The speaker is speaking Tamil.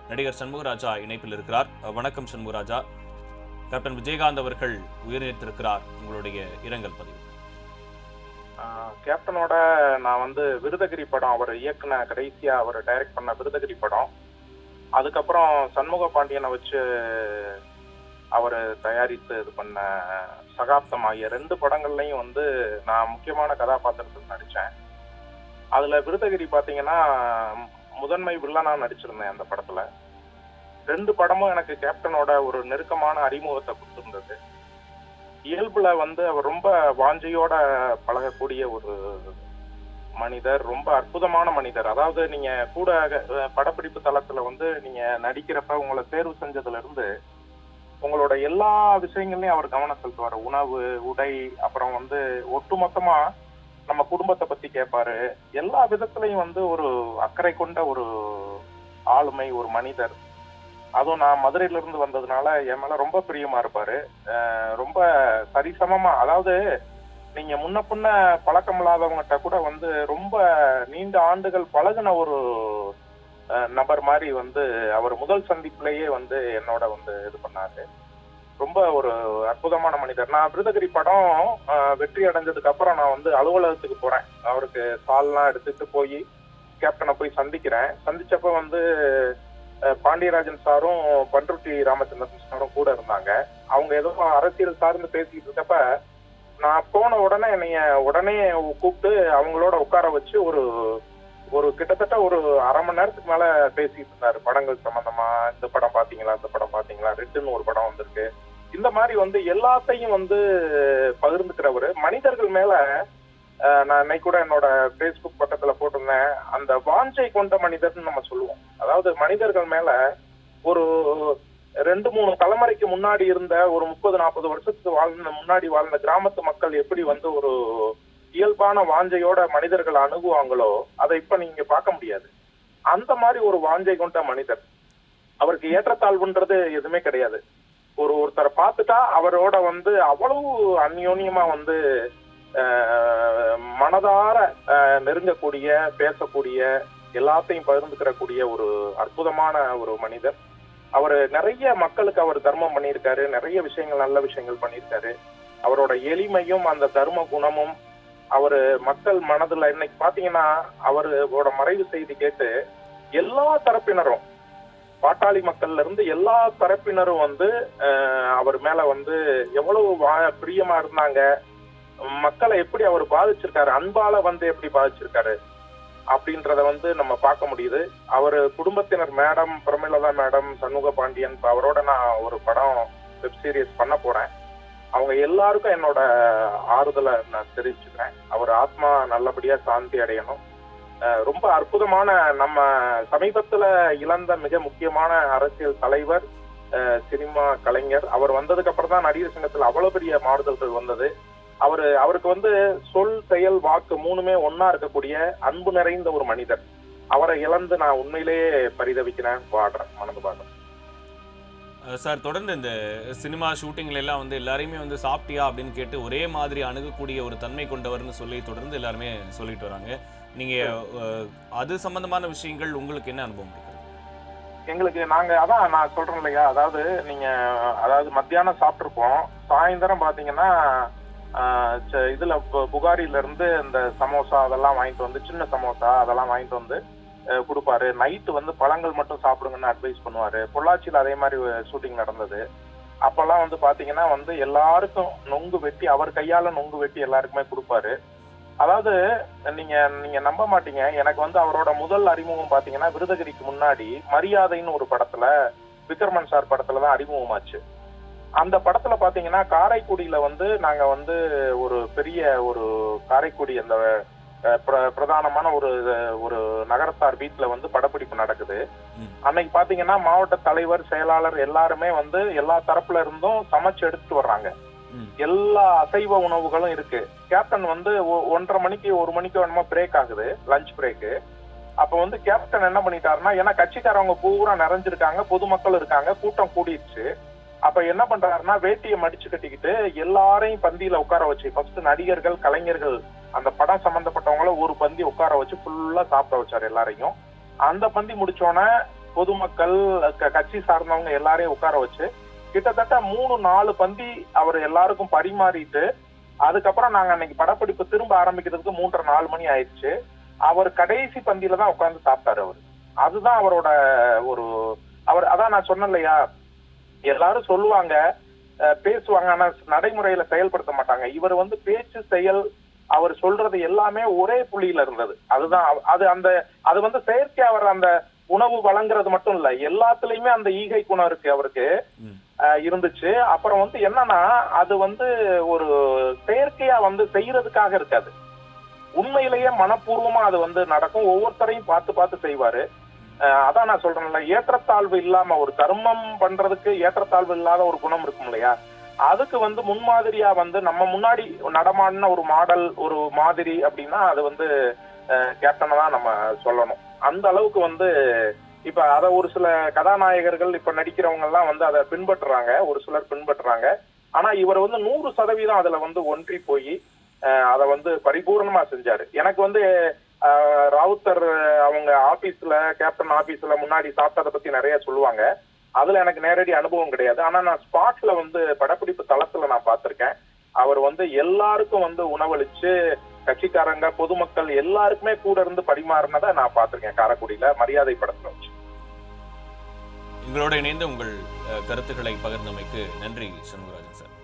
நடிகர் சண்முகராஜா இணைப்பில் இருக்கிறார். வணக்கம் சண்முகராஜா. கேப்டன் விஜயகாந்த் அவர்கள் உயிரிழந்திருக்கிறார். உங்களுடைய இரங்கல் பதிவு. கேப்டனோட நான் விருதகிரி படம் அவர் இயக்குன கடைசியா அவர் டைரக்ட் பண்ண விருதகிரி படம், அதுக்கப்புறம் சண்முக பாண்டியனை வச்சு அவர் தயாரித்து இது பண்ண சகாப்தம் ஆகிய 2 படங்கள்லையும் நான் முக்கியமான கதாபாத்திரத்தில் நடித்தேன். அதில் விருதகிரி பார்த்தீங்கன்னா முதன்மை வில்லனா நடிச்சிருந்தேன். அந்த படத்தில் 2 படமும் எனக்கு கேப்டனோட ஒரு நெருக்கமான அறிமுகத்தை கொடுத்துருந்தது. இயல்புல அவர் ரொம்ப வாஞ்சையோட பழகக்கூடிய ஒரு மனிதர், ரொம்ப அற்புதமான மனிதர். அதாவது நீங்க கூட படப்பிடிப்பு தளத்துல நீங்க நடிக்கிறப்ப உங்களை தேர்வு செஞ்சதுல இருந்து உங்களோட எல்லா விஷயங்கள்லயும் அவர் கவனம் செலுத்துவார். உணவு, உடை, அப்புறம் ஒட்டுமொத்தமா நம்ம குடும்பத்தை பத்தி கேட்பாரு. எல்லா விதத்திலையும் ஒரு அக்கறை கொண்ட ஒரு ஆளுமை, ஒரு மனிதர். அதுவும் நான் மதுரையில இருந்து வந்ததுனால என் மேல ரொம்ப பிரியமா இருப்பாரு. ரொம்ப சரிசமமா, அதாவது நீங்க முன்ன பின்ன பழக்கம் இல்லாதவங்ககிட்ட கூட ரொம்ப நீண்ட ஆண்டுகள் பழகின ஒரு நபர் மாதிரி அவர் முதல் சந்திப்புலயே என்னோட இது பண்ணாரு. ரொம்ப ஒரு அற்புதமான மனிதர். நான் விருதகிரி படம் வெற்றி அடைஞ்சதுக்கு அப்புறம் நான் அலுவலகத்துக்கு போறேன். அவருக்கு சால்லாம் எடுத்துட்டு போய் கேப்டனை போய் சந்திக்கிறேன். சந்திச்சப்ப பாண்டியராஜன் சாரும் பண்ருட்டி ராமச்சந்திரன் சாரும் கூட இருந்தாங்க. அவங்க ஏதோ அரசியல் சார்ந்து பேசிக்கிட்டு இருக்கப்ப நான் போன உடனே என்னைய உடனே கூப்பிட்டு அவங்களோட உட்கார வச்சு ஒரு கிட்டத்தட்ட ஒரு அரை மணி நேரத்துக்கு மேல பேசிட்டு இருந்தாரு. படங்கள் சம்பந்தமா, இந்த படம் பாத்தீங்களா, இந்த படம் பாத்தீங்களா, ரெட்டுன்னு ஒரு படம் வந்திருக்கு, இந்த மாதிரி எல்லாத்தையும் பகிர்ந்துக்கிறவரு. மனிதர்கள் மேல நான் இன்னைக்கு கூட என்னோட பேஸ்புக் பக்கத்துல போட்டிருந்தேன், அந்த வாஞ்சை கொண்ட மனிதர்னு நம்ம சொல்லுவோம். அதாவது மனிதர்கள் மேல ஒரு 2-3 தலைமுறைக்கு முன்னாடி இருந்த ஒரு 30-40 வருஷத்துக்கு முன்னாடி வாழ்ந்த கிராமத்து மக்கள் எப்படி ஒரு இயல்பான வாஞ்சையோட மனிதர்கள் அணுகுவாங்களோ அதை இப்ப நீங்க பார்க்க முடியாது. அந்த மாதிரி ஒரு வாஞ்சை கொண்ட மனிதர். அவருக்கு ஏற்றத்தாழ்வுன்றது எதுவுமே கிடையாது. ஒருத்தரை பார்த்துட்டா அவரோட அவ்வளவு அந்யோன்யமா மனதார நெருங்கக்கூடிய, பேசக்கூடிய, எல்லாத்தையும் பகிர்ந்துக்கிறக்கூடிய ஒரு அற்புதமான ஒரு மனிதர். அவர் நிறைய மக்களுக்கு அவர் தர்மம் பண்ணியிருக்காரு, நிறைய விஷயங்கள், நல்ல விஷயங்கள் பண்ணியிருக்காரு. அவரோட எளிமையும் அந்த தர்ம குணமும் அவரு மக்கள் மனதுல இன்னைக்கு பாத்தீங்கன்னா அவரோட மறைவு செய்தி கேட்டு எல்லா தரப்பினரும், பாட்டாளி மக்கள்ல இருந்து எல்லா தரப்பினரும் அவர் மேல எவ்வளவு பிரியமா இருந்தாங்க, மக்களை எப்படி அவர் பாதிச்சிருக்காரு, அன்பால எப்படி பாதிச்சிருக்காரு அப்படின்றத நம்ம பார்க்க முடியுது. அவர் குடும்பத்தினர் மேடம் பிரமிளதா மேடம், சண்முக பாண்டியன், அவரோட நான் ஒரு படம் வெப் சீரிஸ் பண்ண போறேன். அவங்க எல்லாருக்கும் என்னோட ஆறுதலை நான் தெரிவிச்சுக்கிறேன். அவர் ஆத்மா நல்லபடியா சாந்தி அடையணும். ரொம்ப அற்புதமான, நம்ம சமீபத்துல இழந்த மிக முக்கியமான அரசியல் தலைவர், சினிமா கலைஞர். அவர் வந்ததுக்கு அப்புறம் தான் நடிகர் சங்கத்துல அவ்வளவு பெரிய மாறுதல்கள் வந்தது. அவருக்கு சொல், செயல், வாக்கு 3மே ஒன்னா இருக்கக்கூடிய அன்பு நிறைந்த ஒரு மனிதர். அவரை இழந்து நான் உண்மையிலேயே பரிதவிக்கிறேன், பாடுறேன், மனது பாடுறேன். சார், தொடர்ந்து இந்த சினிமா ஷூட்டிங்ல எல்லாம் எல்லாரையுமே சாப்பிட்டியா அப்படின்னு கேட்டு ஒரே மாதிரி அணுகக்கூடிய ஒரு தன்மை கொண்டவர்னு சொல்லி தொடர்ந்து எல்லாருமே சொல்லிட்டு வராங்க. நீங்க அது சம்பந்தமான விஷயங்கள் உங்களுக்கு என்ன அனுபவம் இருக்கு? எங்களுக்கு அதான் நான் சொல்றேன் இல்லையா, அதாவது மத்தியானம் சாப்பிட்டுருப்போம், சாயந்தரம் பாத்தீங்கன்னா இதுல புகாரில இருந்து இந்த சமோசா அதெல்லாம் வாங்கிட்டு சின்ன சமோசா அதெல்லாம் வாங்கிட்டு கொடுப்பாரு. நைட்டு பழங்கள் மட்டும் சாப்பிடுங்கன்னு அட்வைஸ் பண்ணுவாரு. பொள்ளாச்சியில அதே மாதிரி ஷூட்டிங் நடந்தது. அப்பெல்லாம் பாத்தீங்கன்னா எல்லாருக்கும் நொங்கு வெட்டி, அவர் கையால நொங்கு வெட்டி எல்லாருக்குமே கொடுப்பாரு. அதாவது நீங்க நம்ப மாட்டீங்க, எனக்கு அவரோட முதல் அறிமுகம் பாத்தீங்கன்னா விருதகிரிக்கு முன்னாடி மரியாதைன்னு ஒரு படத்துல, விக்ரமன் சார் படத்துலதான் அறிமுகமாச்சு. அந்த படத்துல பாத்தீங்கன்னா காரைக்குடியில நாங்க ஒரு பெரிய ஒரு காரைக்குடி அந்த பிரதானமான ஒரு நகரத்தார் வீட்டுல படப்பிடிப்பு நடக்குது. அன்னைக்கு பாத்தீங்கன்னா மாவட்ட தலைவர், செயலாளர் எல்லாருமே எல்லா தரப்புல இருந்தும் சமைச்சு எடுத்துட்டு வர்றாங்க. எல்லா அசைவ உணவுகளும் இருக்கு. கேப்டன் 1:30 மணிக்கு 1 மணிக்கு வேணுமா பிரேக் ஆகுது, லஞ்ச் பிரேக்கு. அப்ப கேப்டன் என்ன பண்ணிட்டாருன்னா, ஏன்னா கட்சிக்காரவங்க பூரா நிறைஞ்சிருக்காங்க, பொதுமக்கள் இருக்காங்க, கூட்டம் கூடிடுச்சு. அப்ப என்ன பண்றாருன்னா, வேட்டியை மடிச்சு கட்டிக்கிட்டு எல்லாரையும் பந்தியில உட்கார வச்சு, ஃபர்ஸ்ட் நடிகர்கள், கலைஞர்கள், அந்த படம் சம்பந்தப்பட்டவங்கள ஒரு பந்தி உட்கார வச்சு ஃபுல்லா சாப்பிட வச்சாரு எல்லாரையும். அந்த பந்தி முடிச்சோன்னே பொதுமக்கள் கட்சி சார்ந்தவங்க எல்லாரையும் உட்கார வச்சு கிட்டத்தட்ட 3-4 பந்தி அவர் எல்லாருக்கும் பரிமாறிட்டு அதுக்கப்புறம் நாங்க அன்னைக்கு படப்பிடிப்பு திரும்ப ஆரம்பிக்கிறதுக்கு 3:30-4 மணி ஆயிடுச்சு. அவர் கடைசி பந்தியில தான் உட்கார்ந்து சாப்பிட்டாரு அவரு. அதுதான் அவரோட ஒரு அதான் நான் சொன்னேன் இல்லையா, எல்லாரும் சொல்லுவாங்க பேசுவாங்க, ஆனா நடைமுறையில செயல்படுத்த மாட்டாங்க. இவர் பேச்சு செயல் அவர் சொல்றது எல்லாமே ஒரே புள்ளியில இருந்தது. அதுதான் அது செயற்கை அவர் அந்த உணவு வழங்குறது மட்டும் இல்ல, எல்லாத்துலயுமே அந்த ஈகை குணம் இருக்கு அவருக்கு இருந்துச்சு. அப்புறம் என்னன்னா அது ஒரு செயற்கையா செய்யறதுக்காக இருக்காது, உண்மையிலேயே மனப்பூர்வமா அது நடக்கும். ஒவ்வொருத்தரையும் பார்த்து பார்த்து செய்வாரு. அதான் நான் சொல்றேன்ல, ஏற்றத்தாழ்வு இல்லாம ஒரு கர்மம் பண்றதுக்கு ஏற்றத்தாழ்வு இல்லாத ஒரு குணம் இருக்கும் இல்லையா, அதுக்கு முன்மாதிரியா நம்ம முன்னாடி நடமாடின ஒரு மாடல் ஒரு மாதிரி அப்படின்னா அது கேப்டனை தான் நம்ம சொல்லணும். அந்த அளவுக்கு இப்ப அத ஒரு சில கதாநாயகர்கள் இப்ப நடிக்கிறவங்க எல்லாம் அதை பின்பற்றுறாங்க, ஒரு சிலர் பின்பற்றுறாங்க. ஆனா இவர் 100% அதுல ஒன்றி போய் அத பரிபூர்ணமா செஞ்சாரு. எனக்கு ராவுத்தர் அவங்க ஆபீஸ்ல கேப்டன் ஆபீஸ்ல முன்னாடி சாப்பிட்டதை பத்தி நிறைய சொல்லுவாங்க. அதுல எனக்கு நேரடி அனுபவம் கிடையாது. ஆனா நான் ஸ்பாட்ல படப்பிடிப்பு தளத்துல நான் பார்த்திருக்கேன். அவர் எல்லாருக்கும் உணவளிச்சு கட்சிக்காரங்க பொதுமக்கள் எல்லாருக்குமே கூட இருந்து பரிமாறினதை நான் பார்த்திருக்கேன் காரைக்குடியில மரியாதை படத்துல வச்சு. எங்களோட இணைந்து உங்கள் கருத்துக்களை பகிர்ந்தமைக்கு நன்றி சண்முகராஜன் சார்.